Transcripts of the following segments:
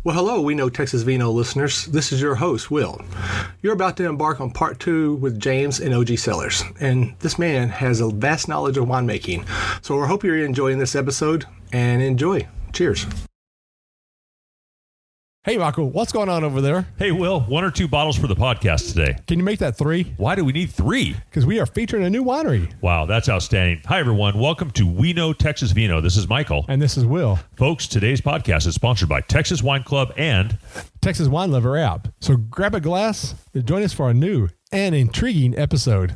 Well, hello, We Know Texas Vino listeners. This is your host, Will. You're about to embark on part 2 with James and OG Cellars, and this man has a vast knowledge of winemaking. So I hope you're enjoying this episode, and enjoy. Cheers. Hey, Michael, what's going on over there? Hey, Will, 1 or 2 bottles for the podcast today. Can you make that 3? Why do we need 3? Because we are featuring a new winery. Wow, that's outstanding. Hi, everyone. Welcome to We Know Texas Vino. This is Michael. And this is Will. Folks, today's podcast is sponsored by Texas Wine Club and Texas Wine Lover app. So grab a glass and join us for a new and intriguing episode.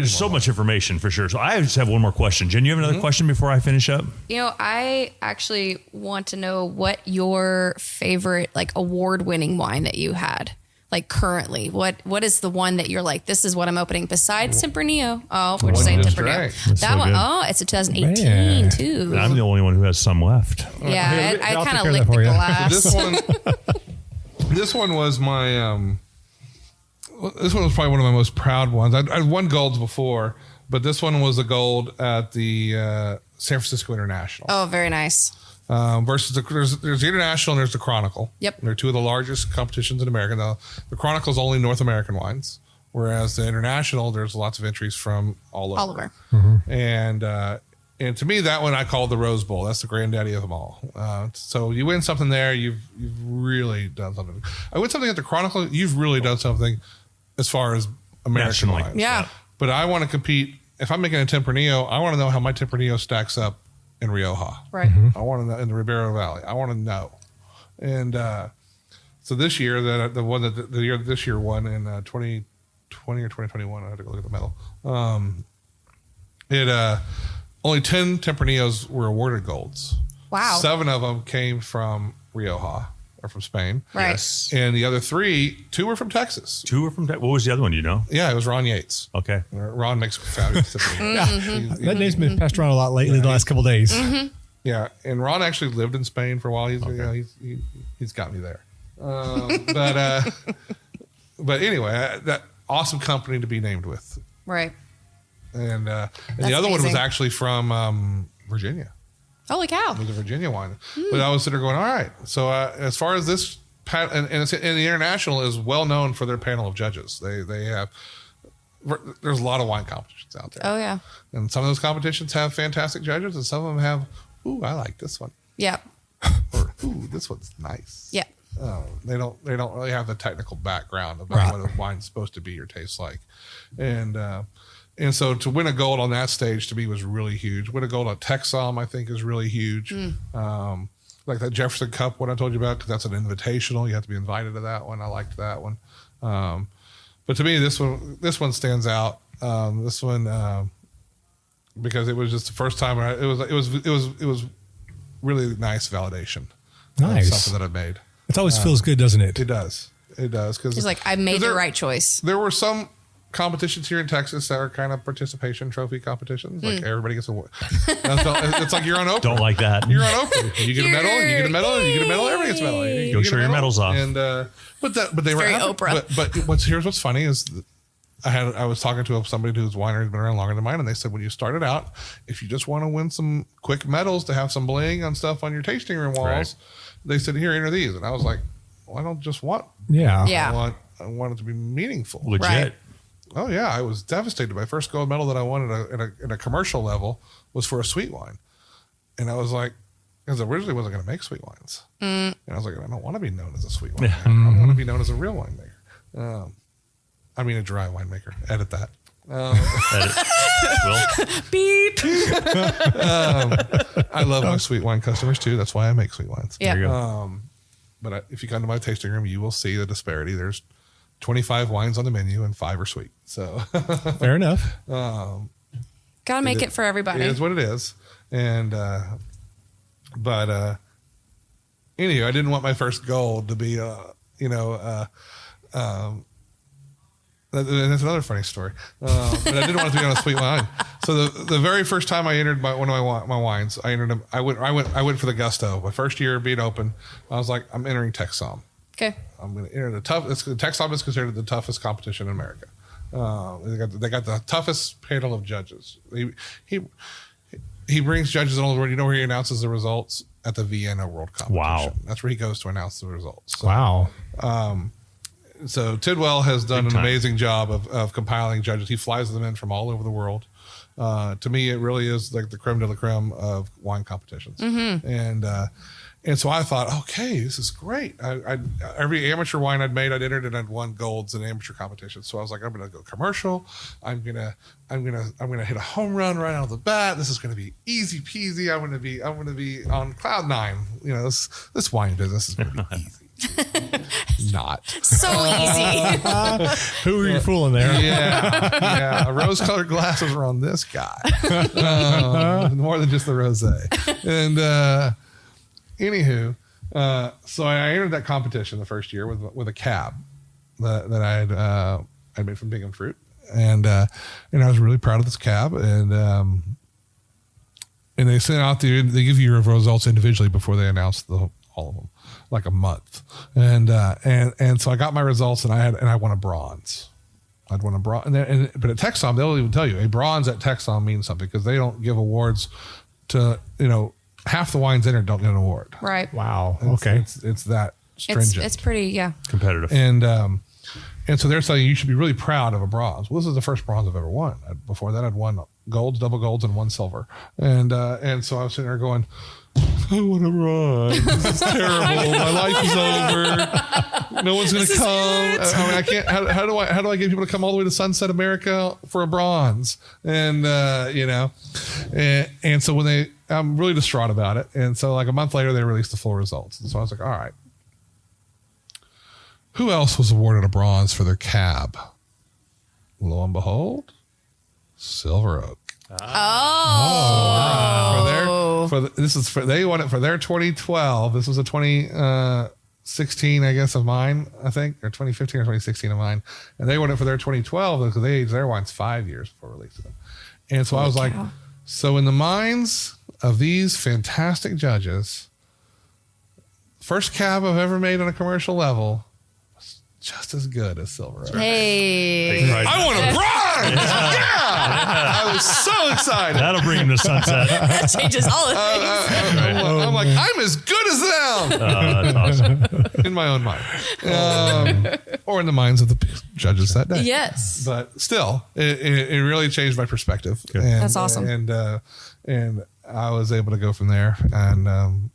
there's so much information for sure. So I just have one more question. Jen, you have another question before I finish up? You know, I actually want to know what your favorite, like, award-winning wine that you had, like, currently. What is the one that you're like, this is what I'm opening besides Tempranillo? Oh, we're just saying Tempranillo. That one, good. it's a 2018 too. I'm the only one who has some left. Yeah, I I'll kind take of care of licked that the for you. glass. This one was my. This one was probably one of my most proud ones. I'd won golds before, but this one was a gold at the San Francisco International. Oh, very nice. Versus there's the International and there's the Chronicle. Yep. They're two of the largest competitions in America. Now, the Chronicle is only North American wines, whereas the International, there's lots of entries from all over. All over. And to me, that one I call the Rose Bowl. That's the granddaddy of them all. So you win something there, you've really done something. I win something at the Chronicle, you've really done something as far as American Nationally. wines. Yeah. But I want to compete. If I'm making a Tempranillo, I want to know how my Tempranillo stacks up in Rioja. Right. I want to know in the Ribeiro Valley. I want to know. And so this year, the one that this year won in 2020 or 2021, I had to go look at the medal. Only 10 Tempranillos were awarded golds. Wow. 7 of them came from Rioja or from Spain. Right. Yes. And the other 2 were from Texas. 2 are from What was the other one, you know? Yeah, it was Ron Yates. Okay. Ron makes fabulous Tempranillo. That name's been passed around a lot lately the last couple of days. Yeah, and Ron actually lived in Spain for a while. He's got me there. But anyway, that awesome company to be named with. Right. And the That's other one was amazing. actually from Virginia. Holy cow. It was a Virginia wine. But I was sitting there going, all right. So as far as this, and the International is well known for their panel of judges. They have, there's a lot of wine competitions out there. Oh, yeah. And some of those competitions have fantastic judges, and some of them have, ooh, I like this one. Yeah. Or, ooh, this one's nice. Yeah. They don't really have the technical background about what a wine's supposed to be or taste like. And so to win a gold on that stage to me was really huge. Win a gold at Texom, I think, is really huge. Like that Jefferson Cup one I told you about, because that's an invitational. You have to be invited to that one. I liked that one. But to me, this one stands out. This one because it was just the first time. It was really nice validation. Nice. Of something that I made. It always feels good, doesn't it? It does. Because He's like, I made the right choice. There were some competitions here in Texas that are kind of participation trophy competitions. Like everybody gets a award. It's like you're on Oprah. Don't like that. You're on Oprah. You get a medal. You get a medal. You get a medal. Everybody gets a medal. You Go get show a your medal. medals off. And but they were very Oprah. But here's what's funny is I was talking to somebody whose winery has been around longer than mine, and they said when you started out, if you just want to win some quick medals to have some bling on stuff on your tasting room walls, they said here, enter these, and I was like, well, I don't just want. Yeah. Yeah. I want it to be meaningful. Legit. Right. Oh yeah, I was devastated. My first gold medal that I won at a commercial level was for a sweet wine, and I was like, because I originally wasn't going to make sweet wines, and I was like, I don't want to be known as a sweet winemaker. I want to be known as a real winemaker. I mean, a dry winemaker. Edit that. Beep. I love my sweet wine customers too. That's why I make sweet wines. Yeah. There you go. But if you come to my tasting room, you will see the disparity. There's 25 wines on the menu and 5 are sweet. So Fair enough. Gotta make it for everybody. it is what it is. And anyway, I didn't want my first gold to be and that's another funny story. But I didn't want it to be on a sweet wine. So the very first time I entered one of my wines, I entered them. I went for the gusto. My first year being open, I was like, I'm entering Texom. Okay. I'm going to enter the Texom is considered the toughest competition in America. They got the toughest panel of judges. He brings judges all over the world. You know where he announces the results? At the Vienna World Competition. Wow. That's where he goes to announce the results. So, Wow. So Tidwell has done an amazing job of compiling judges. He flies them in from all over the world. To me, it really is like the creme de la creme of wine competitions. And so I thought, okay, this is great. Every amateur wine I'd made, I'd entered and I'd won golds in amateur competitions. So I was like, I'm going to go commercial. I'm going to hit a home run right out of the bat. This is going to be easy peasy. I'm going to be on cloud nine. You know, this wine business is going to be easy. Not So easy. Who were you fooling there? Yeah. Rose-colored glasses were on this guy. More than just the rosé. And anywho, so I entered that competition the first year with a cab that I'd made from Bingham Fruit, and I was really proud of this cab. And they sent out they give you your results individually before they announce all of them, like a month. And so I got my results, and I won a bronze. I'd won a bronze, but at Texom they'll even tell you a bronze at Texom means something because they don't give awards to half the wines entered don't get an award. Right. Wow. Okay. It's that stringent. It's pretty, competitive. And so they're saying you should be really proud of a bronze. Well, this is the first bronze I've ever won. Before that, I'd won golds, double golds, and one silver. And so I was sitting there going, I want a bronze. This is terrible. My life is over. No one's going to come. I mean, I can't. How do I get people to come all the way to Sunset America for a bronze? And and so I'm really distraught about it. And so like a month later, they released the full results. And so I was like, all right. Who else was awarded a bronze for their cab? Lo and behold, Silver Oak. They won it for their 2012. This was a 2016, I guess, of mine, I think, or 2015 or 2016 of mine. And they won it for their 2012 because they aged their wines 5 years before releasing them. And so I was like, so in the minds of these fantastic judges, first cab I've ever made on a commercial level, just as good as Silver Oak. Hey. I want a bronze! Yeah! I was so excited. That'll bring him to Sunset. That changes all of things. I'm like, I'm as good as them! That's awesome. In my own mind. Or in the minds of the judges that day. Yes. But still, it really changed my perspective. Good. And, That's awesome. And I was able to go from there and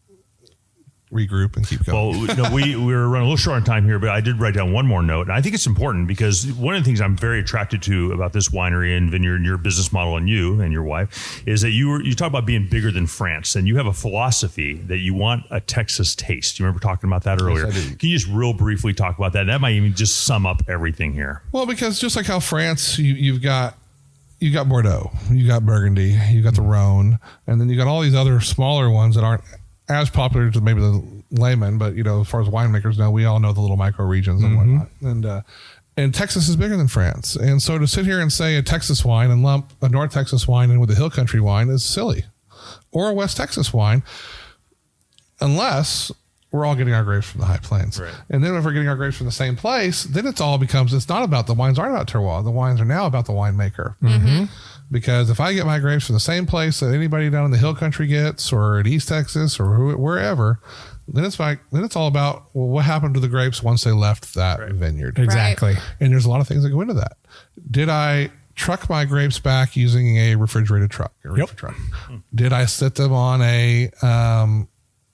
regroup and keep going. Well, we were running a little short on time here, but I did write down one more note. And I think it's important because one of the things I'm very attracted to about this winery and vineyard and your business model and you and your wife is that you talk about being bigger than France, and you have a philosophy that you want a Texas taste. You remember talking about that earlier? Yes, I do. Can you just real briefly talk about that? That might even just sum up everything here. Well, because just like how France, you've got Bordeaux, you got Burgundy, you got the Rhone, and then you got all these other smaller ones that aren't as popular to maybe the layman, but as far as winemakers know, we all know the little micro regions and whatnot. And Texas is bigger than France. And so to sit here and say a Texas wine and lump a North Texas wine in with a Hill Country wine is silly, or a West Texas wine, unless we're all getting our grapes from the high plains. Right. And then if we're getting our grapes from the same place, then it's not about the wines aren't about terroir. The wines are now about the winemaker. Mm-hmm. Because if I get my grapes from the same place that anybody down in the Hill Country gets, or in East Texas, or wherever, then it's all about, well, what happened to the grapes once they left that vineyard? Exactly. And there's a lot of things that go into that. Did I truck my grapes back using a refrigerated truck? Truck? Did I sit them on a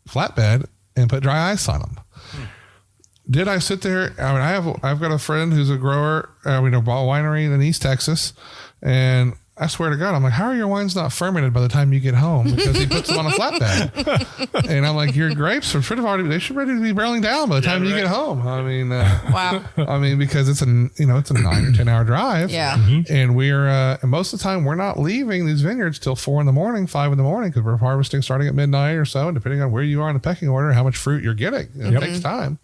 flatbed and put dry ice on them? Did I sit there? I mean, I've got a friend who's a grower, a winery in East Texas, and I swear to God, I'm like, how are your wines not fermented by the time you get home? Because he puts them on a flatbed. And I'm like, your grapes are they should ready to be barreling down by the time you get home. I mean, Wow. I mean, because it's a 9 or 10 hour drive. Yeah. Mm-hmm. And and most of the time we're not leaving these vineyards till 4 a.m, 5 a.m, because we're harvesting starting at midnight or so. And depending on where you are in the pecking order, how much fruit you're getting, it takes time.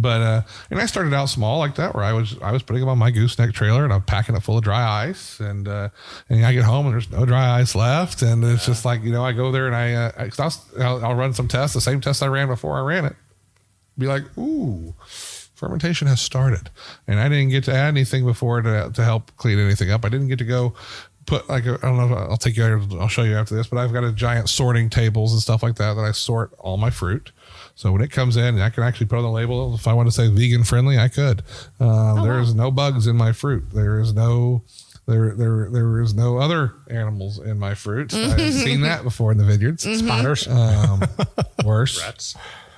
But and I started out small like that, where I was putting them on my gooseneck trailer and I'm packing it full of dry ice, and I get home and there's no dry ice left, and it's just like, I go there and I'll run some tests, the same test I ran before I ran it, be like, ooh, fermentation has started, and I didn't get to add anything before to help clean anything up. I didn't get to go put I don't know, I'll show you after this, but I've got a giant sorting tables and stuff like that I sort all my fruit. So when it comes in, I can actually put on the label, if I want to say vegan friendly, I could. There is no bugs in my fruit. There is no other animals in my fruit. I've seen that before in the vineyards. Spiders. Worse. Rats.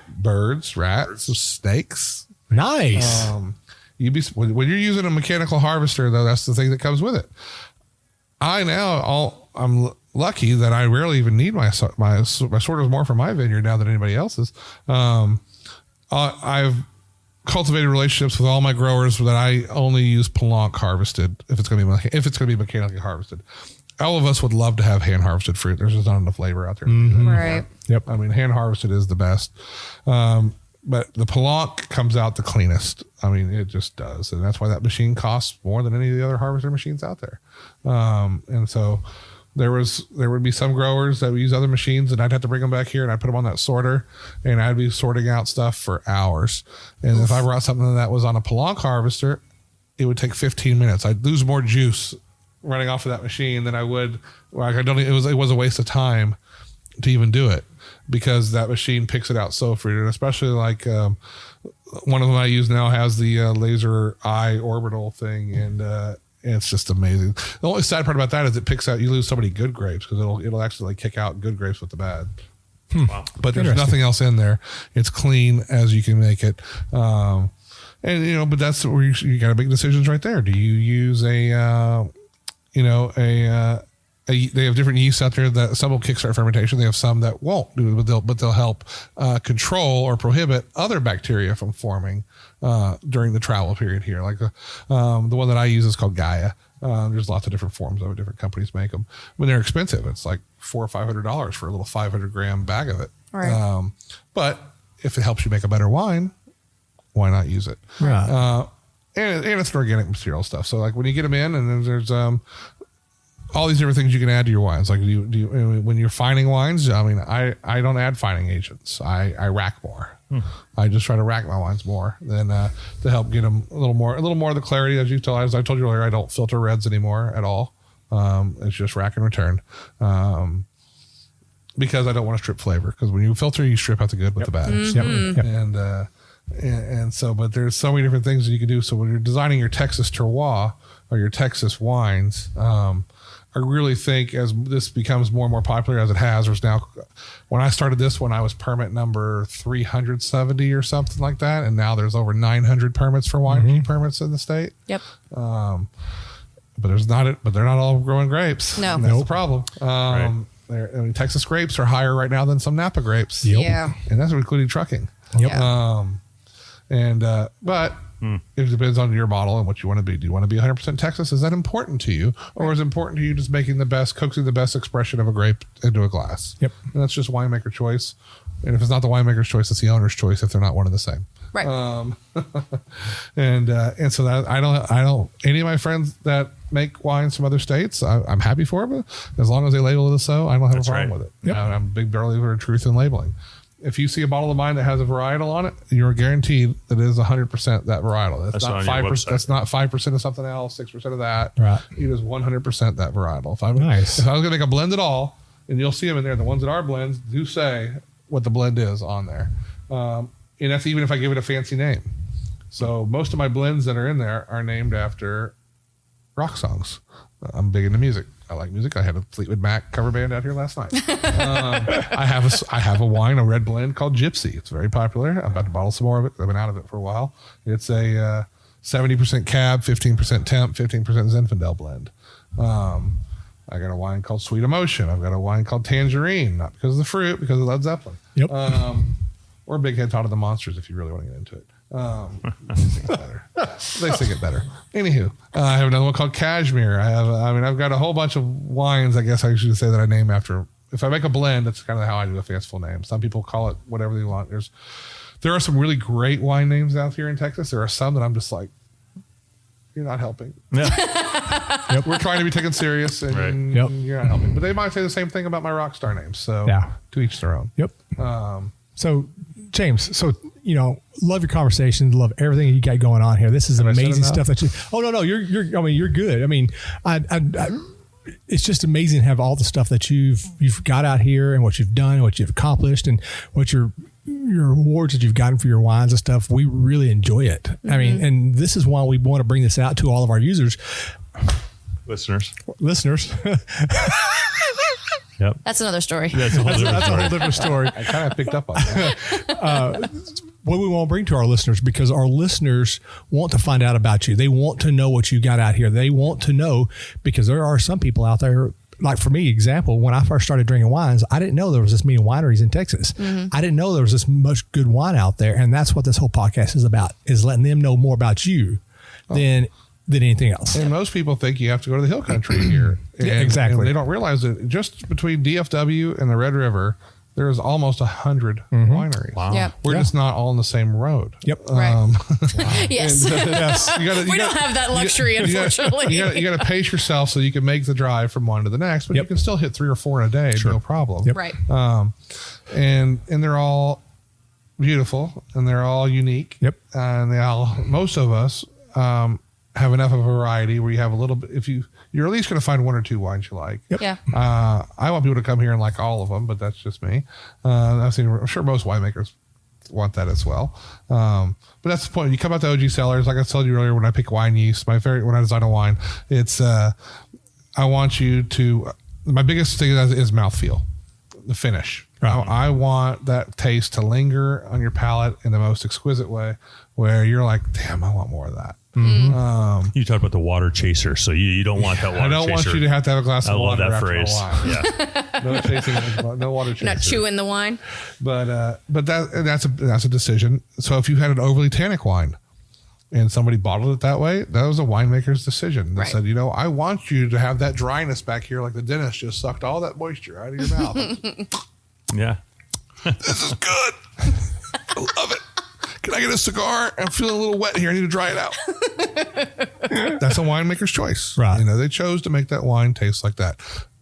Birds, rats, snakes. Nice. When you're using a mechanical harvester, though, that's the thing that comes with it. I'm lucky that I rarely even need my sorters more for my vineyard now than anybody else's. I've cultivated relationships with all my growers that I only use Pellenc harvested if it's going to be mechanically harvested. All of us would love to have hand harvested fruit. There's just not enough labor out there. Right. Yep. I mean, hand harvested is the best. But the Pellenc comes out the cleanest. I mean, it just does. And that's why that machine costs more than any of the other harvester machines out there. And so there would be some growers that would use other machines, and I'd have to bring them back here and I'd put them on that sorter, and I'd be sorting out stuff for hours. And if I brought something that was on a Pellenc harvester, it would take 15 minutes. I'd lose more juice running off of that machine than I would. It was a waste of time to even do it, because that machine picks it out so fruit. And especially like one of them I use now has the laser eye orbital thing, and it's just amazing. The only sad part about that is it picks out, you lose so many good grapes, because it'll actually like kick out good grapes with the bad. Wow. But there's nothing else in there. It's clean as you can make it. And but that's where you got to make decisions right there. Do you use they have different yeasts out there that some will kickstart fermentation. They have some that won't do it, but they'll help control or prohibit other bacteria from forming during the travel period here. Like the one that I use is called Gaia. There's lots of different forms of it. Different companies make them. When they're expensive, it's like $400 or $500 for a little 500-gram bag of it. Right. But if it helps you make a better wine, why not use it? Right. And it's an organic material stuff. So like when you get them in, and then there's all these different things you can add to your wines. Like when you're fining wines, I mean, I don't add fining agents. I rack more. I just try to rack my wines more than to help get them a little more of the clarity. As I told you earlier, I don't filter reds anymore at all. It's just rack and return. Because I don't want to strip flavor. Because when you filter, you strip out the good with the bad. Mm-hmm. Yep. And so, but there's so many different things that you can do. So when you're designing your Texas terroir or your Texas wines, I really think as this becomes more and more popular, as it has, there's now, when I started this one, I was permit number 370 or something like that. And now there's over 900 permits for wine permits in the state. Yep. But they're not all growing grapes. No. And that's the problem. Texas grapes are higher right now than some Napa grapes. Yep. Yeah. And that's including trucking. Yep. Yeah. But it depends on your model and what you want to be. Do you want to be 100% Texas? Is that important to you? Or is it important to you just coaxing the best expression of a grape into a glass? Yep. And that's just winemaker choice. And if it's not the winemaker's choice, it's the owner's choice if they're not one and the same. Right. And so that I don't, any of my friends that make wines from other states, I'm happy for them. As long as they label it so, I don't have a problem with it. Yep. I'm a big believer in truth in labeling. If you see a bottle of mine that has a varietal on it, you're guaranteed that it is 100% that varietal. That's not 5%. That's not 5% of something else, 6% of that. Right. It is 100% that varietal. If I Nice. was going to make a blend at all, and you'll see them in there, the ones that are blends do say what the blend is on there. And that's even if I give it a fancy name. So most of my blends that are in there are named after rock songs. I'm big into music. I like music. I had a Fleetwood Mac cover band out here last night. I have a wine, a red blend called Gypsy. It's very popular. I'm about to bottle some more of it. I've been out of it for a while. It's a 70% Cab, 15% Temp, 15% Zinfandel blend. I got a wine called Sweet Emotion. I've got a wine called Tangerine, not because of the fruit, because of Led Zeppelin. Yep. Or Big Head Tot of the Monsters if you really want to get into it. They sing it better. They sing it better. Anywho, I have another one called Cashmere. I've got a whole bunch of wines, I guess I should say, that I name after. If I make a blend, that's kind of how I do a fanciful name. Some people call it whatever they want. There's there are some really great wine names out here in Texas. There are some that I'm just like, you're not helping. Yeah. Yep. We're trying to be taken serious, and Right. Yep. you're not helping. But they might say the same thing about my rock star names. So Yeah. to each their own. Yep. So, James, love your conversation, love everything you got going on here. This is Have I said amazing enough? stuff that you. Oh no, you're good. I mean, it's just amazing to have all the stuff that you've got out here and what you've done, and what you've accomplished, and what your awards that you've gotten for your wines and stuff. We really enjoy it. I mean, and this is why we want to bring this out to all of our users, Listeners. Yep. That's another story. That's a whole different That's a story. whole different story. I kind of picked up on that. What we want to bring to our listeners, because our listeners want to find out about you. They want to know what you got out here. They want to know, because there are some people out there, like for me, example, when I first started drinking wines, I didn't know there was this many wineries in Texas. I didn't know there was this much good wine out there. And that's what this whole podcast is about, is letting them know more about you than anything else. And most people think you have to go to the hill country here. Yeah, exactly. And they don't realize that just between DFW and the Red River, there's almost 100 wineries. Wow. Yep. We're just not all on the same road. Yep. Right. Yes. Yes. We don't have that luxury, unfortunately. You got to pace yourself so you can make the drive from one to the next, but Yep. you can still hit 3 or 4 in a day, no problem. Yep. Right. And they're all beautiful and they're all unique. Yep. And most of us have enough of a variety where you have a little bit. If you're at least going to find 1 or 2 wines you like. Yep. Yeah. I want people to come here and like all of them, but that's just me. I'm sure most winemakers want that as well. But that's the point. You come out to OG Cellars, like I told you earlier, when I pick wine yeast, when I design a wine, it's I want you to. My biggest thing is mouthfeel, the finish. Right. I want that taste to linger on your palate in the most exquisite way, where you're like, damn, I want more of that. You talked about the water chaser, so you don't want that water chaser. I don't want you to have a glass I of love water that after phrase. a wine. Yeah. No chasing, no water chaser. Not chewing the wine. But that's a decision. So if you had an overly tannic wine and somebody bottled it that way, that was a winemaker's decision. They Right. said, I want you to have that dryness back here, like the dentist just sucked all that moisture out of your mouth. Yeah. This is good. I love it. Can I get a cigar? I'm feeling a little wet here. I need to dry it out. That's a winemaker's choice. Right. They chose to make that wine taste like that.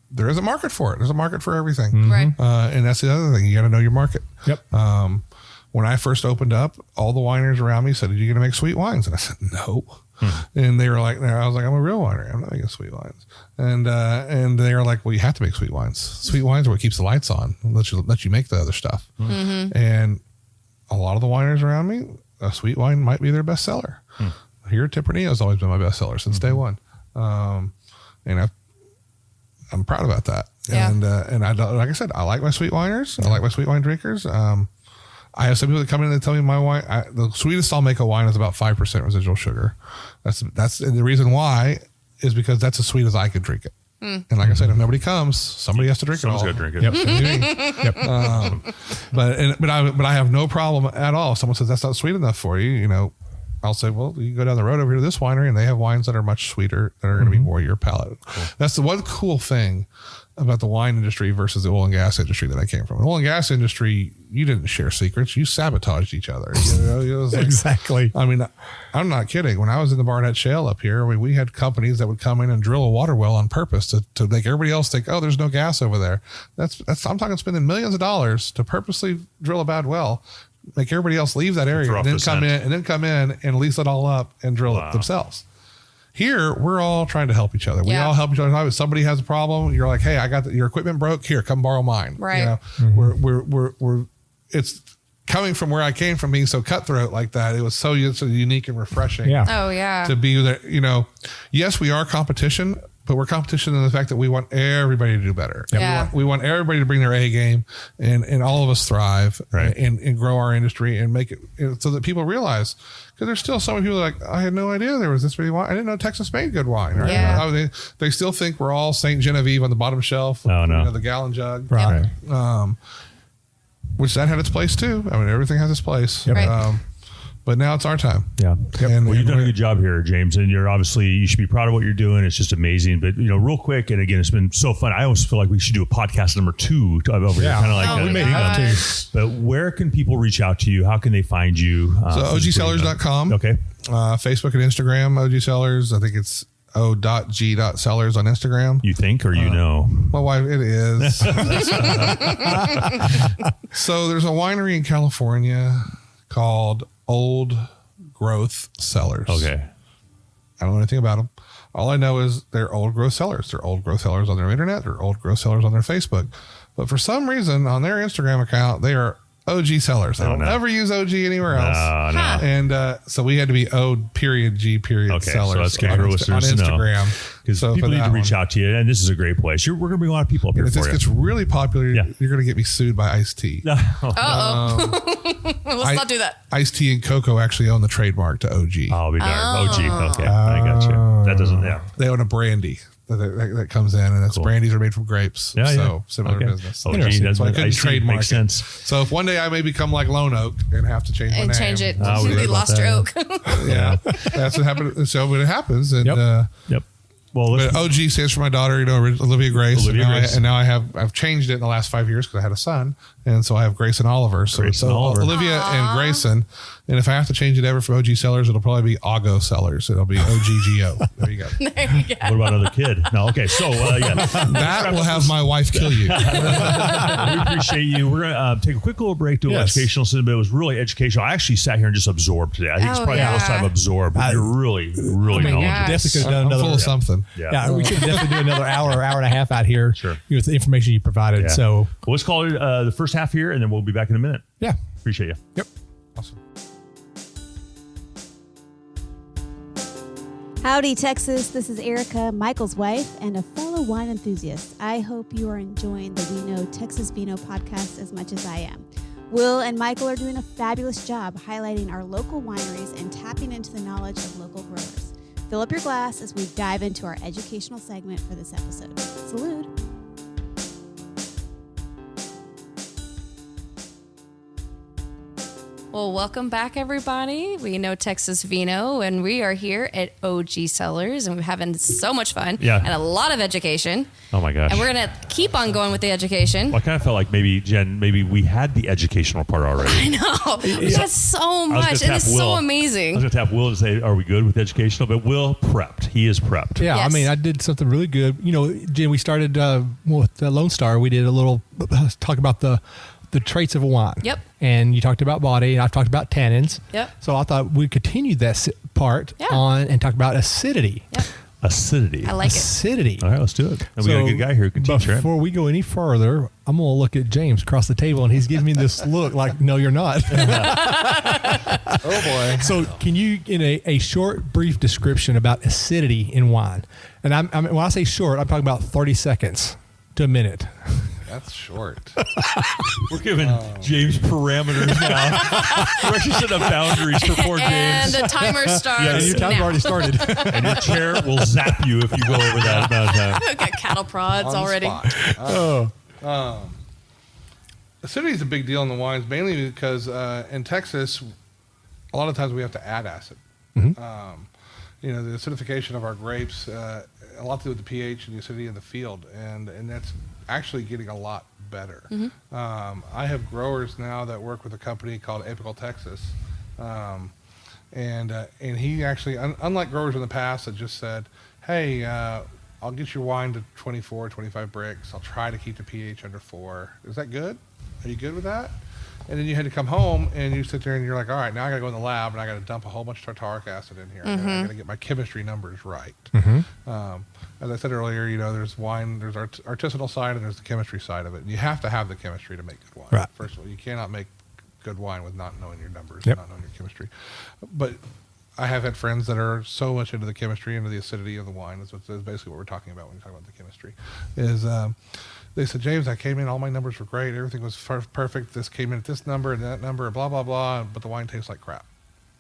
There is a market for it. There's a market for everything. Right. And that's the other thing. You got to know your market. Yep. When I first opened up, all the wineries around me said, "Are you going to make sweet wines?" And I said, "No." And they were like, I was like, "I'm a real winery. I'm not making sweet wines." And they were like, "Well, you have to make sweet wines. Sweet wines are what keeps the lights on. Let you make the other stuff." And a lot of the wineries around me, a sweet wine might be their best seller. Here, Tempranillo has always been my best seller since day one. And I'm proud about that. Yeah. And I like I said, I like my sweet winers. I like my sweet wine drinkers. I have some people that come in and tell me my wine, the sweetest I'll make a wine is about 5% residual sugar. That's and the reason why is because that's as sweet as I can drink it. And like I said, if nobody comes, somebody has to drink Someone's it all. got to drink it. Yep. But I have no problem at all. If someone says that's not sweet enough for you, I'll say, well, you can go down the road over here to this winery and they have wines that are much sweeter that are going to be more your palate. Cool. That's the one cool thing about the wine industry versus the oil and gas industry that I came from. The oil and gas industry, you didn't share secrets. You sabotaged each other. It was like, Exactly. I mean, I'm not kidding. When I was in the Barnett Shale up here, we had companies that would come in and drill a water well on purpose to make everybody else think, oh, there's no gas over there. I'm talking spending millions of dollars to purposely drill a bad well, make everybody else leave that area, Throw off and the then come in and lease it all up and drill it themselves. Here, we're all trying to help each other. We Yeah. all help each other. If somebody has a problem, you're like, hey, I got your equipment broke. Here, come borrow mine. Right. We're it's coming from where I came from, being so cutthroat like that. It was so unique and refreshing. Yeah. Oh, yeah. To be there, yes, we are competition, but we're competition in the fact that we want everybody to do better. Yeah. We want everybody to bring their A game and all of us thrive Right. and grow our industry and make it so that people realize, because there's still so many people like, I had no idea there was this many wine. I didn't know Texas made good wine. Right? Yeah. They still think we're all St. Genevieve on the bottom shelf. Oh, no. The gallon jug. Right. Which that had its place too. I mean, everything has its place. Yep. Right. But now it's our time. Yeah. And Well, you've done a good job here, James, and you should be proud of what you're doing. It's just amazing. But real quick, and again, it's been so fun. I almost feel like we should do a podcast number 2 over here, kind of like we may have to. But where can people reach out to you? How can they find you? So OGCellars.com. Okay. Facebook and Instagram, OG Cellars. I think it's o.g.cellars on Instagram. You think or know? My wife, it is. So there's a winery in California called Old Growth Cellars. Okay. I don't know anything about them. All I know is they're Old Growth Cellars. They're Old Growth Cellars on their internet. They're Old Growth Cellars on their Facebook. But for some reason, on their Instagram account, they are OG Cellars. They don't ever use OG anywhere else. No. And so we had to be O.G. Okay, Cellars so that's good for on listeners to know. Instagram. Because people need to reach out to you, and this is a we're going to bring a lot of people up here If for this you. gets really popular, you're going to get me sued by Ice-T. Let's not do that. Ice-T and Coco actually own the trademark to OG. I'll be darned. OG. Okay, I got you. That doesn't. Yeah. They own a brandy that comes in, and it's brandies are made from grapes. So similar business. OG, that's so I couldn't trademark makes sense. So if one day I may become like Lone Oak and have to change my name. And change it. We lost your oak. Yeah. That's what happened. So when it happens, and Yep. Well, but OG stands for my daughter, Olivia Grace. Grace. And now I've changed it in the last 5 years because I had a son, and so I have Grace and Oliver. So Oliver. Olivia and Grayson. And if I have to change it ever from OG Cellars, it'll probably be Augo Cellars. It'll be OGGO. There you go. There you go. What about another kid? No. Okay. So That will have my wife kill you. we appreciate you. We're gonna take a quick little break, do an educational session, but it was really educational. I actually sat here and just absorbed today. I think it's probably the most I've absorbed. You're really, really knowledgeable. Definitely could have done another. Full of something. Yeah, we could definitely do another hour and a half out here. Sure. With the information you provided. Yeah. So well, let's call it the first half here, and then we'll be back in a minute. Yeah. Appreciate you. Yep. Awesome. Howdy, Texas. This is Erica, Michael's wife, and a fellow wine enthusiast. I hope you are enjoying the We Know Texas Vino podcast as much as I am. Will and Michael are doing a fabulous job highlighting our local wineries and tapping into the knowledge of local growers. Fill up your glass as we dive into our educational segment for this episode. Salute. Well, welcome back, everybody. We know Texas Vino, and we are here at OG Cellars, and we're having so much fun and a lot of education. Oh, my gosh. And we're going to keep on going with the education. Well, I kind of felt like Jen, we had the educational part already. I know. We had so much, and it's so amazing. I was going to tap Will and say, are we good with educational? But Will prepped. He is prepped. Yeah, Yes. I mean, I did something really good. Jen, we started with Lone Star. We did a little talk about the traits of a wine. Yep. And you talked about body, and I've talked about tannins. Yep. So I thought we'd continue that part on and talk about acidity. Yep. Acidity. I like it. Acidity. All right, let's do it. And we got a good guy here who can teach, right? Before we go any further, I'm going to look at James across the table, and he's giving me this look like, no, you're not. Oh, boy. So can you, in a short, brief description about acidity in wine? And when I say short, I'm talking about 30 seconds to a minute. That's short. We're giving James parameters now. We're actually setting up boundaries for poor And James. the timer starts Yeah, your time's now. already started. And your chair will zap you if you go over that amount of time. We've got cattle prods On the already. spot. Acidity is a big deal in the wines, mainly because in Texas, a lot of times we have to add acid. The acidification of our grapes, a lot to do with the pH and the acidity in the field, and that's actually getting a lot better. I have growers now that work with a company called Apical Texas, and he actually, unlike growers in the past that just said, hey, I'll get your wine to 24, 25 bricks. I'll try to keep the pH under 4. Is that good? Are you good with that? And then you had to come home and you sit there and you're like, all right, now I got to go in the lab and I got to dump a whole bunch of tartaric acid in here. I got to get my chemistry numbers right. As I said earlier, there's wine, there's artisanal side and there's the chemistry side of it. And you have to have the chemistry to make good wine. Right. First of all, you cannot make good wine with not knowing your numbers, Yep. not knowing your chemistry. But I have had friends that are so much into the chemistry, into the acidity of the wine. That's basically what we're talking about when you talk about the chemistry. They said, James, I came in, all my numbers were great, everything was perfect. This came in at this number and that number, blah blah blah, but the wine tastes like crap.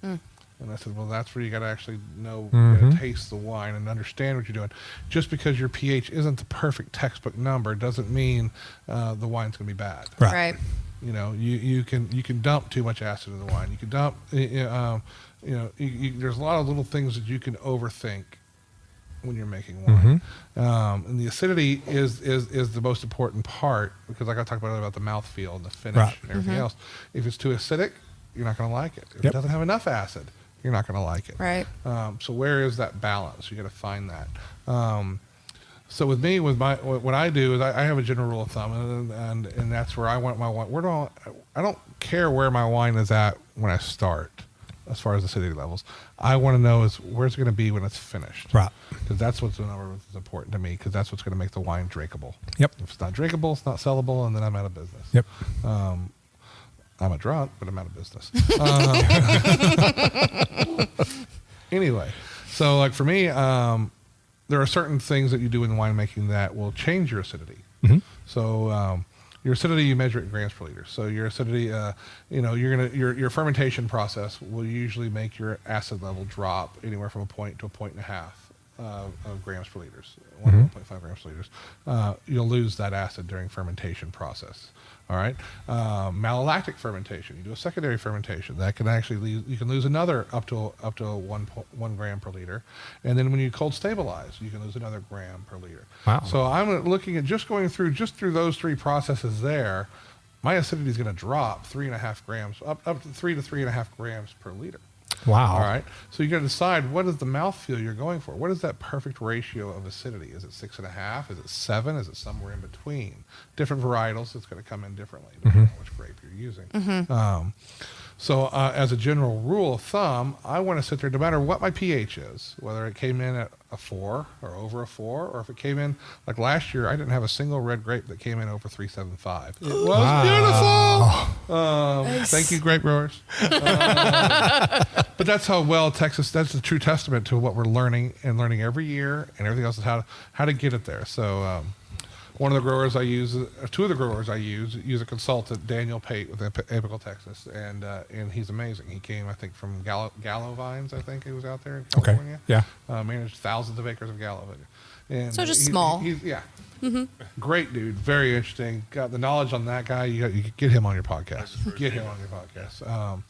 And I said, well, that's where you got to actually know, you gotta taste the wine and understand what you're doing. Just because your pH isn't the perfect textbook number doesn't mean the wine's going to be bad. Right. You can dump too much acid in the wine. You can dump, there's a lot of little things that you can overthink when you're making wine. And the acidity is the most important part, because like I talked about the mouthfeel and the finish and everything else. If it's too acidic, you're not going to like it. If it doesn't have enough acid, you're not going to like it. Right. So where is that balance? You got to find that. So with me, what I do is I have a general rule of thumb, and that's where I want my wine. I don't care where my wine is at when I start, as far as acidity levels. I want to know is where's it going to be when it's finished. Right. Because that's what's the number that's important to me, because that's what's going to make the wine drinkable. Yep. If it's not drinkable, it's not sellable, and then I'm out of business. Yep. I'm a drunk, but I'm out of business. Anyway, so like for me, there are certain things that you do in winemaking that will change your acidity. So your acidity, you measure it in grams per liter. So your acidity, your fermentation process will usually make your acid level drop anywhere from a point to a point and a half of grams per liters, 1.5 grams per liters. You'll lose that acid during fermentation process. All right, malolactic fermentation. You do a secondary fermentation that can actually you can lose another up to 1 gram per liter, and then when you cold stabilize, you can lose another gram per liter. Wow. So I'm looking at going through those three processes there. My acidity is going to drop 3.5 grams up to 3 to 3.5 grams per liter. Wow. All right. So you got to decide, what is the mouthfeel you're going for? What is that perfect ratio of acidity? Is it 6.5? Is it 7? Is it somewhere in between? Different varietals, it's going to come in differently depending on which grape you're using. So as a general rule of thumb, I want to sit there no matter what my pH is, whether it came in at a 4 or over a 4, or if it came in, like last year, I didn't have a single red grape that came in over 3.75. It was beautiful. Nice. Thank you, grape growers. But that's how well Texas, that's the true testament to what we're learning every year, and everything else is how to get it there. So one of the growers I use, two of the growers I use a consultant, Daniel Pate with Apical Texas, and he's amazing. He came, I think, from Gallo Vines. I think he was out there in California. Okay. Yeah. Managed thousands of acres of Gallo. And So just small. Yeah. Great dude. Very interesting. Got the knowledge on that guy. You get him on your podcast. Get him on your podcast.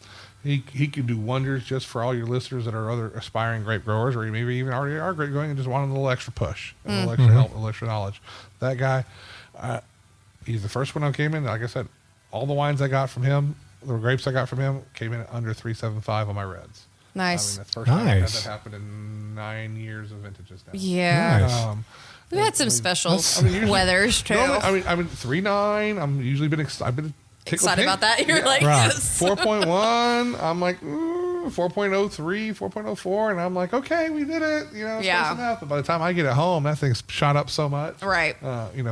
He can do wonders just for all your listeners that are other aspiring grape growers, or maybe even already are grape growing and just want a little extra push, a little extra help, a little extra knowledge. That guy, he's the first one I came in. Like I said, all the wines I got from him, the grapes I got from him, came in at under 3.75 on my reds. Nice. That's the first time I've had that happen in 9 years of vintages now. Yeah. Nice. We've had some special usually- weathers too. Normally, I mean 3.9. I'm usually I've been Excited about that. You're like, Right. yes. 4.1. I'm like 4.03, 4.04, and I'm like, okay, we did it. It's close enough. But by the time I get it home, that thing's shot up so much. Right.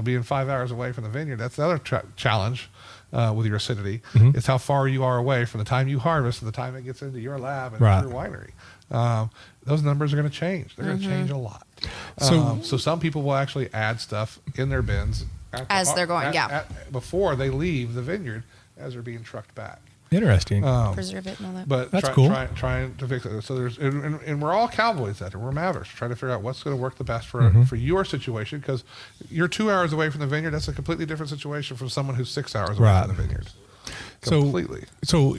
Being 5 hours away from the vineyard, that's the other challenge with your acidity. Is how far you are away from the time you harvest to the time it gets into your lab and your winery. Those numbers are going to change. They're going to change a lot. So some people will actually add stuff in their bins As they're going, before they leave the vineyard, as they're being trucked back. Interesting. Preserve it and all that. But That's cool. Trying to fix it. So and we're all cowboys out there. We're mavericks trying to figure out what's going to work the best for your situation, because you're 2 hours away from the vineyard. That's a completely different situation from someone who's 6 hours away from the vineyard. Completely. So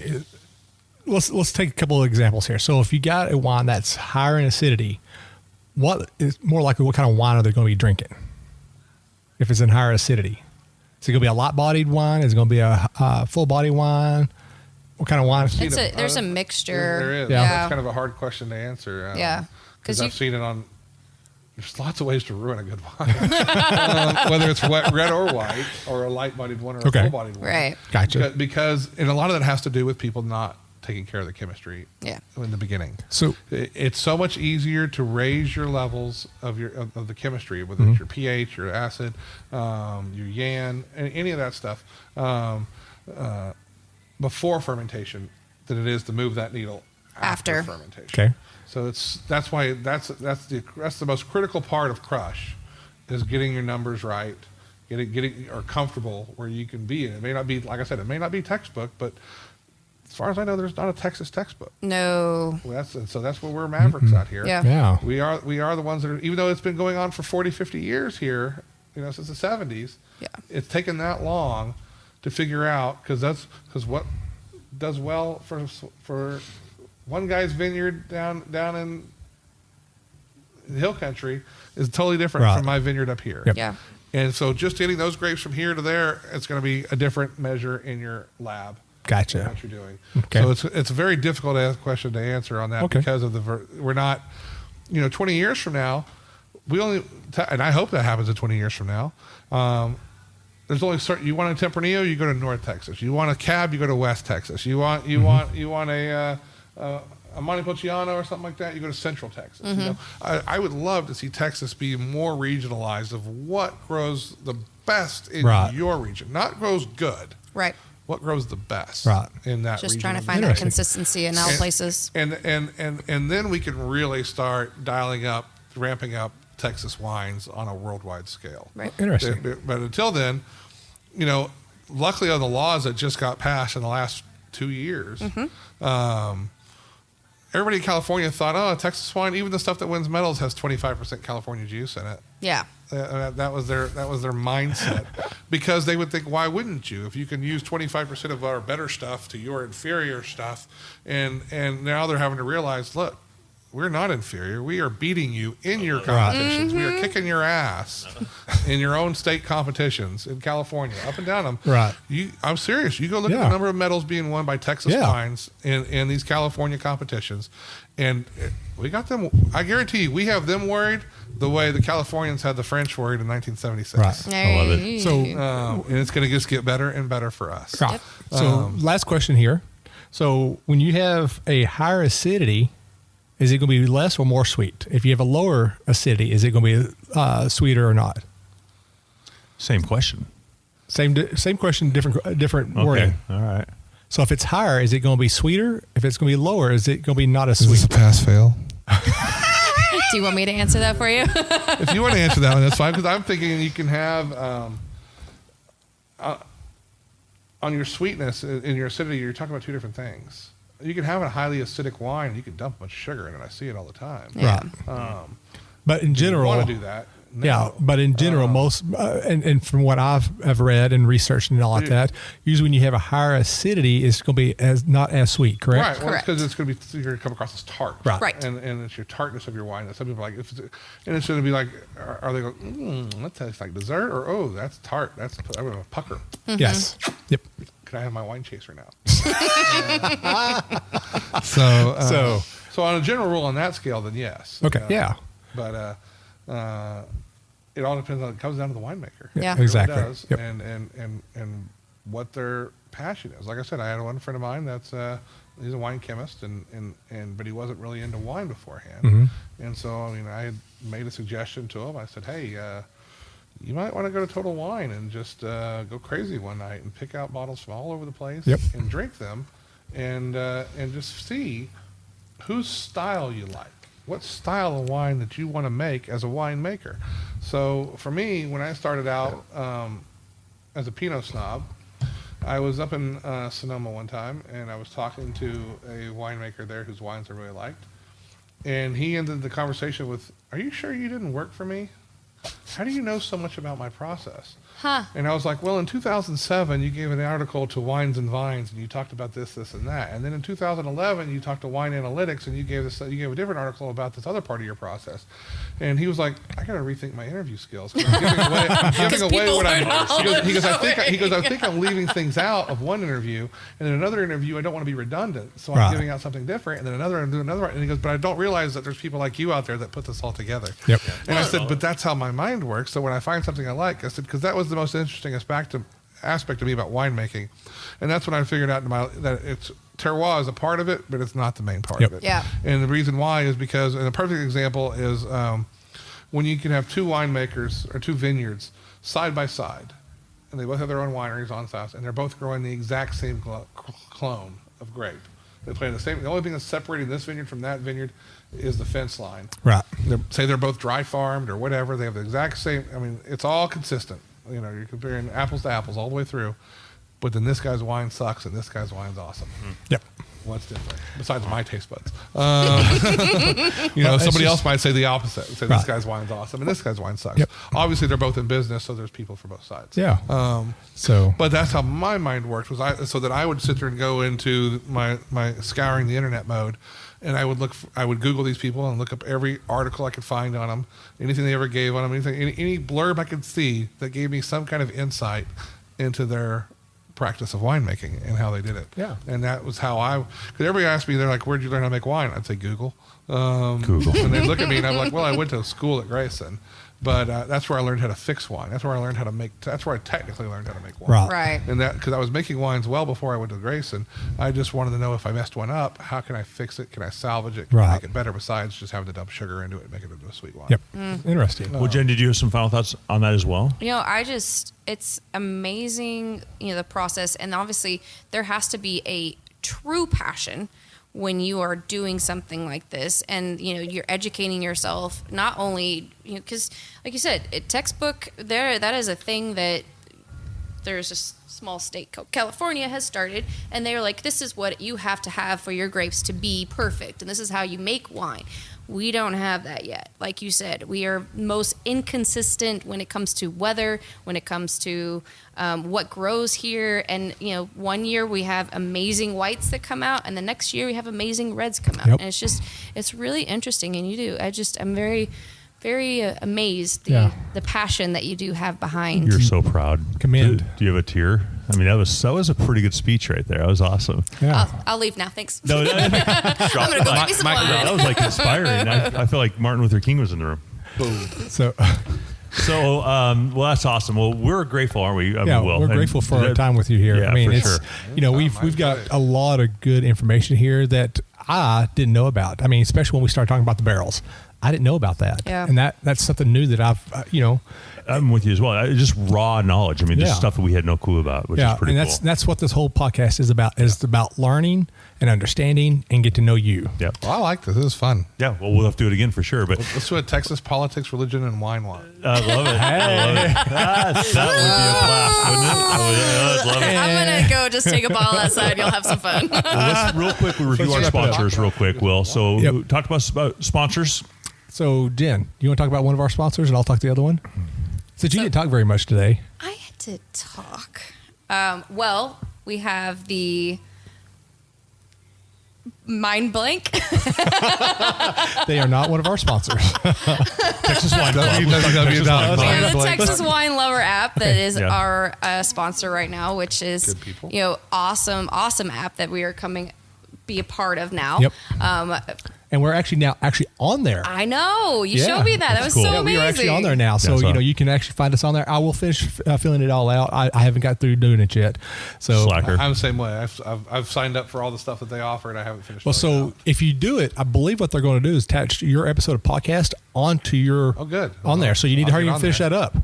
let's take a couple of examples here. So if you got a wine that's higher in acidity, what is more likely, what kind of wine are they going to be drinking? If it's in higher acidity, is it going to be a light-bodied wine? Is it going to be a full-body wine? What kind of wine? There's a mixture. There is. Yeah. That's kind of a hard question to answer. Because I've seen it on. There's lots of ways to ruin a good wine, whether it's red or white, or a light-bodied one or a full-bodied one. Right. Gotcha. Because and a lot of that has to do with people not taking care of the chemistry. In the beginning. So it's so much easier to raise your levels of the chemistry, whether it's your pH, your acid, your yan, any of that stuff, before fermentation than it is to move that needle after fermentation. Okay. So that's why that's the most critical part of crush, is getting your numbers right, getting or comfortable where you can be. And it may not be, like I said, it may not be textbook, but as far as I know, there's not a Texas textbook. No. Well, that's where we're mavericks out here. Yeah. We are the ones that are, even though it's been going on for 40, 50 years here, since the 70s. Yeah. It's taken that long to figure out, because what does well for one guy's vineyard down in the hill country is totally different from my vineyard up here. Yep. Yeah. And so just getting those grapes from here to there, it's going to be a different measure in your lab. Gotcha. What you're doing. Okay. So it's a very difficult question to answer on that because of we're not, 20 years from now, and I hope that happens in 20 years from now. There's only certain, you want a Tempranillo, you go to North Texas. You want a Cab, you go to West Texas. You want a Montepulciano or something like that, you go to Central Texas. I would love to see Texas be more regionalized of what grows the best in your region, not grows good. Right. What grows the best in that Just region. trying to find that consistency in all places. And then we can really start ramping up Texas wines on a worldwide scale. Right. Interesting. But until then, luckily on the laws that just got passed in the last 2 years, everybody in California thought, Texas wine, even the stuff that wins medals has 25% California juice in it. Yeah. That was their mindset, because they would think, why wouldn't you? If you can use 25% of our better stuff to your inferior stuff, and now they're having to realize, look, we're not inferior. We are beating you in your competitions. We are kicking your ass in your own state competitions in California, up and down them. Right. I'm serious. You go look at the number of medals being won by Texas wines in these California competitions, and we got them. I guarantee you, we have them worried the way the Californians had the French worried in 1976. Right. I love it. So, And it's going to just get better and better for us. right. So last question here. So when you have a higher acidity, is it going to be less or more sweet? If you have a lower acidity, is it going to be sweeter or not? Same question. Same question, different wording. All right. So if it's higher, is it going to be sweeter? If it's going to be lower, is it going to be not as Is this sweet? a pass-fail? Do you want me to answer that for you? If you want to answer that one, that's fine, because I'm thinking you can have on your sweetness, in your acidity, you're talking about two different things. You can have a highly acidic wine, you can dump a bunch of sugar in it. I see it all the time. Right. But in general, you want to do that. No. Yeah, but in general, most and from what I've read and researched and all like that, usually when you have a higher acidity, it's going to be not as sweet, correct? Right. Well, because it's going to be, you're going to come across as tart. Right. And it's your tartness of your wine. And some people are like, and it's going to be like, are they going, that tastes like dessert, or that's tart. I'm going to pucker. Yes. Yep. Can I have my wine chaser now? So on a general rule on that scale, then yes. Okay. Yeah. But it all depends on. It comes down to the winemaker. Yeah. Exactly. It does, Yep. and what their passion is. Like I said, I had one friend of mine that's he's a wine chemist, but he wasn't really into wine beforehand. And so I had made a suggestion to him. I said, hey, you might want to go to Total Wine and just go crazy one night and pick out bottles from all over the place and drink them, and just see whose style you like. What style of wine that you want to make as a winemaker. So for me, when I started out as a Pinot snob, I was up in Sonoma one time, and I was talking to a winemaker there whose wines I really liked. And he ended the conversation with, "Are you sure you didn't work for me? How do you know so much about my process?" Huh. And I was like, well, in 2007, you gave an article to Wines and Vines, and you talked about this, and that. And then in 2011, you talked to Wine Analytics, and you gave a different article about this other part of your process. And he was like, I got to rethink my interview skills. I'm giving away what I'm. He goes, I think I'm leaving things out of one interview, and in another interview, I don't want to be redundant, so I'm giving out something different. And then another, and he goes, but I don't realize that there's people like you out there that put this all together. Yep. And I said, but that's how my mind works. So when I find something I like, I said, because that was the most interesting aspect to me about winemaking, and that's when I figured out that it's terroir is a part of it, but it's not the main part of it. Yeah. And the reason why is because, and a perfect example is when you can have two winemakers or two vineyards side by side, and they both have their own wineries on site, and they're both growing the exact same clone of grape. They play the same. The only thing that's separating this vineyard from that vineyard is the fence line. Right. Say they're both dry farmed or whatever. They have the exact same. I mean, it's all consistent. You're comparing apples to apples all the way through. But then this guy's wine sucks and this guy's wine's awesome. Yep. what's different besides my taste buds? Somebody else might say the opposite. Say this guy's wine's awesome and this guy's wine sucks. Yep. Obviously, they're both in business, so there's people for both sides. Yeah. But that's how my mind worked. So that I would sit there and go into my scouring the internet mode, and I would Google these people and look up every article I could find on them, anything they ever gave on them, any blurb I could see that gave me some kind of insight into their practice of winemaking and how they did it. Yeah. And that was how because everybody asked me, they're like, where'd you learn how to make wine? I'd say Google. Google. And they'd look at me and I'm like, well, I went to school at Grayson, but that's where I learned how to fix wine. That's where I learned how to that's where I technically learned how to make wine. Right. And that, because I was making wines well before I went to Grayson, I just wanted to know if I messed one up, how can I fix it? Can I salvage it? Can I make it better besides just having to dump sugar into it and make it into a sweet wine? Yep. Interesting. Well, Jen, did you have some final thoughts on that as well? It's amazing, the process. And obviously there has to be a true passion when you are doing something like this, and you're educating yourself, not only because like you said, textbook that is a thing that there's a small state called California has started, and they're like, this is what you have to have for your grapes to be perfect, and this is how you make wine. We don't have that yet. Like you said, we are most inconsistent when it comes to weather, when it comes to what grows here. And, 1 year we have amazing whites that come out, and the next year we have amazing reds come out. Yep. And it's really interesting. And I'm very, very amazed the passion that you do have behind. You're so proud. Commend. Do you have a tear? I mean, that was a pretty good speech right there. That was awesome. Yeah. I'll leave now. Thanks. No, I'm going to go get me some wine. That was like inspiring. I feel like Martin Luther King was in the room. Boom. So well, that's awesome. Well, we're grateful, aren't we? we're grateful for our time with you here. Yeah, I mean, for it's sure. We've got a lot of good information here that I didn't know about. I mean, especially when we started talking about the barrels. I didn't know about that. Yeah. And that's something new that I've, I'm with you as well. Just raw knowledge. I mean, just stuff that we had no clue about, which is pretty cool. And that's what this whole podcast is about. It's about learning and understanding and get to know you. Yeah. Well, I like this. This is fun. Yeah. Well, we'll have to do it again for sure. But Let's do a Texas politics, religion, and wine one. I love it. I love it. That would be a blast, wouldn't it? I would love it. I'm going to go just take a ball outside. You'll have some fun. Well, let's real quick, we review our sponsors real quick, Will. So talk about sponsors. So, Jen, you want to talk about one of our sponsors and I'll talk the other one? Since you didn't talk very much today. I had to talk. Well, we have the Mind Blank. They are not one of our sponsors. Texas Wine Club. We have the Texas Wine Lover app that is our sponsor right now, which is awesome app that we are be a part of now. Yep. And we're actually on there. I know. You showed me that. That was cool. so Yeah, amazing. we are actually on there now. So, you can actually find us on there. I will finish filling it all out. I haven't got through doing it yet. So Slacker. I'm the same way. I've signed up for all the stuff that they offer and I haven't finished. Well, so if you do it, I believe what they're going to do is attach your episode of podcast onto your on there. So you need to hurry and finish that up.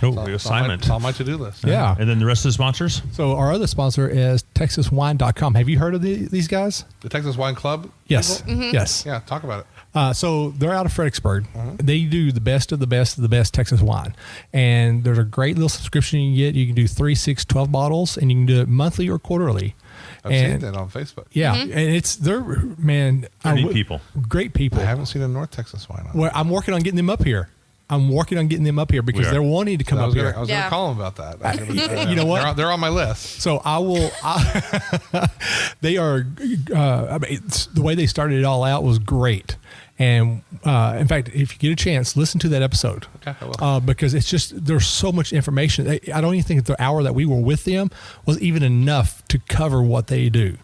Oh, the assignment. It's on my to-do list. Yeah. And then the rest of the sponsors? So our other sponsor is TexasWine.com. Have you heard of these guys? The Texas Wine Club? Yes. People? Mm-hmm. Yes. Yeah, talk about it. So they're out of Fredericksburg. They do the best of the best of the best Texas wine. And there's a great little subscription you can get. You can do 3, 6, 12 bottles, and you can do it monthly or quarterly. I've seen that on Facebook. Yeah. And they're Neat people. Great people. I haven't seen a North Texas wine on. Well, I'm working on getting them up here. Because they're wanting to come up here. I was going to call them about that. You know what? They're on my list. So they are, the way they started it all out was great. And in fact, if you get a chance, listen to that episode. Okay, I will. Because it's just, there's so much information. I don't even think the hour that we were with them was even enough to cover what they do.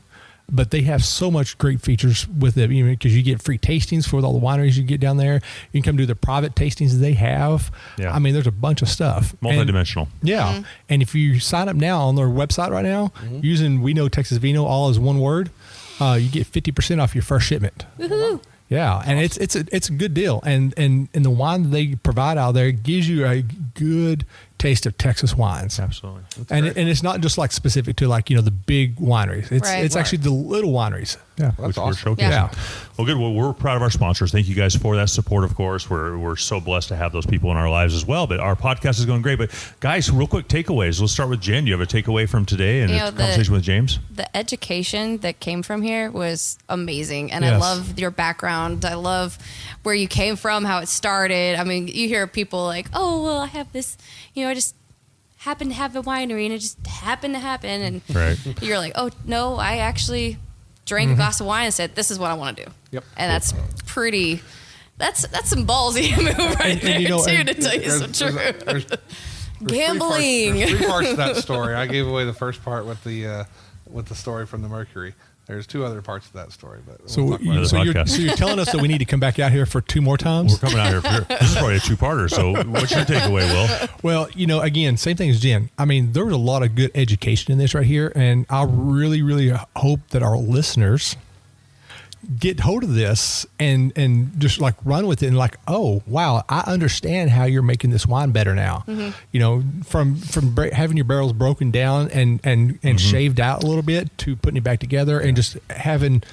But they have so much great features with them, because you get free tastings for all the wineries you get down there. You can come do the private tastings that they have. Yeah. I mean, there's a bunch of stuff. Multidimensional. Yeah. And if you sign up now on their website right now, using We Know Texas Vino, all as one word, you get 50% off your first shipment. Woohoo. Yeah, and it's a good deal, and the wine that they provide out there gives you a good taste of Texas wines. Absolutely. And it's not just like specific to like, the big wineries. It's actually the little wineries. Yeah. That's We're awesome. showcasing. Yeah. Well, good. Well, we're proud of our sponsors. Thank you guys for that support, of course. We're so blessed to have those people in our lives as well. But our podcast is going great. But guys, real quick takeaways. Let's start with Jen. You have a takeaway from today and a conversation with James? The education that came from here was amazing. And Yes. I love your background. I love where you came from, how it started. I mean, you hear people like, oh, well, I have this, I just happen to have a winery and it just happened to happen. And Right. you're like, oh, no, I actually drank a glass of wine and said, this is what I want to do. Yep. And that's pretty, that's some ballsy move right there, too, to tell you some truth. There's Gambling. There's three parts to that story. I gave away the first part with the story from the Mercury. There's two other parts to that story, but So, we'll talk about it. so you're telling us that we need to come back out here for 2 more times? We're coming out here for this is probably a two-parter. So what's your takeaway, Will? Well, again, same thing as Jen. I mean, there was a lot of good education in this right here, and I really, really hope that our listeners get hold of this and just like run with it and like, oh wow, I understand how you're making this wine better now. From having your barrels broken down and shaved out a little bit to putting it back together and just having.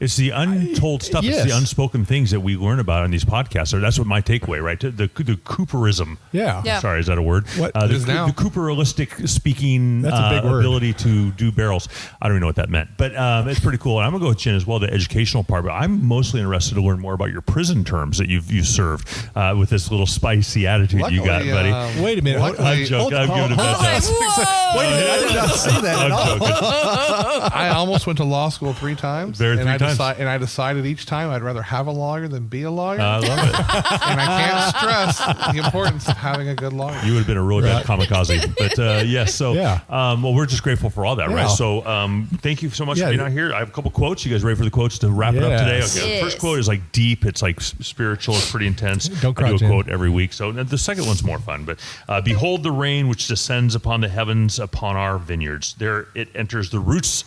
It's the untold stuff. Yes. It's the unspoken things that we learn about on these podcasts. So that's what my takeaway, right? The Cooperism. Yeah. Sorry, is that a word? What? It is now. The Cooperistic speaking That's a big word. ability to do barrels. I don't even know what that meant, but it's pretty cool. And I'm going to go with Jen as well, the educational part. But I'm mostly interested to learn more about your prison terms that you've served with this little spicy attitude you got, Luckily, buddy. Wait a minute. I'm joking. I'm giving it a bad time. Whoa! Wait a minute. I did not say that at all. I'm joking. I almost went to law school 3 times. There, 3 times. I decided each time I'd rather have a lawyer than be a lawyer. I love it. And I can't stress the importance of having a good lawyer. You would have been a really bad kamikaze. But yes, so Yeah. well, we're just grateful for all that, Yeah. right? So thank you so much Yeah. for being out here. I have a couple quotes. You guys ready for the quotes to wrap it up today? Yes. Okay. The first Yes. quote is like deep. It's like spiritual. It's pretty intense. Don't cry, I do a Jen. quote every week. So the second one's more fun. But behold the rain which descends upon the heavens, upon our vineyards. There it enters the roots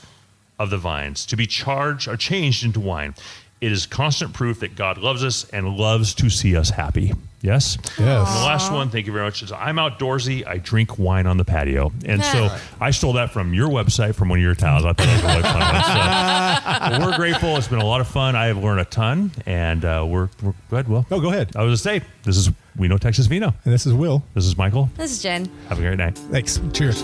of the vines to be changed into wine. It is constant proof that God loves us and loves to see us happy. Yes? Yes. And the last one, thank you very much, is I'm outdoorsy. I drink wine on the patio. And so I stole that from your website, from one of your towels. I thought it was a really fun one. So, we're grateful. It's been a lot of fun. I have learned a ton. And we're good. Well, Oh, go ahead. I was going to say, this is We Know Texas Vino. And this is Will. This is Michael. This is Jen. Have a great night. Thanks. Cheers.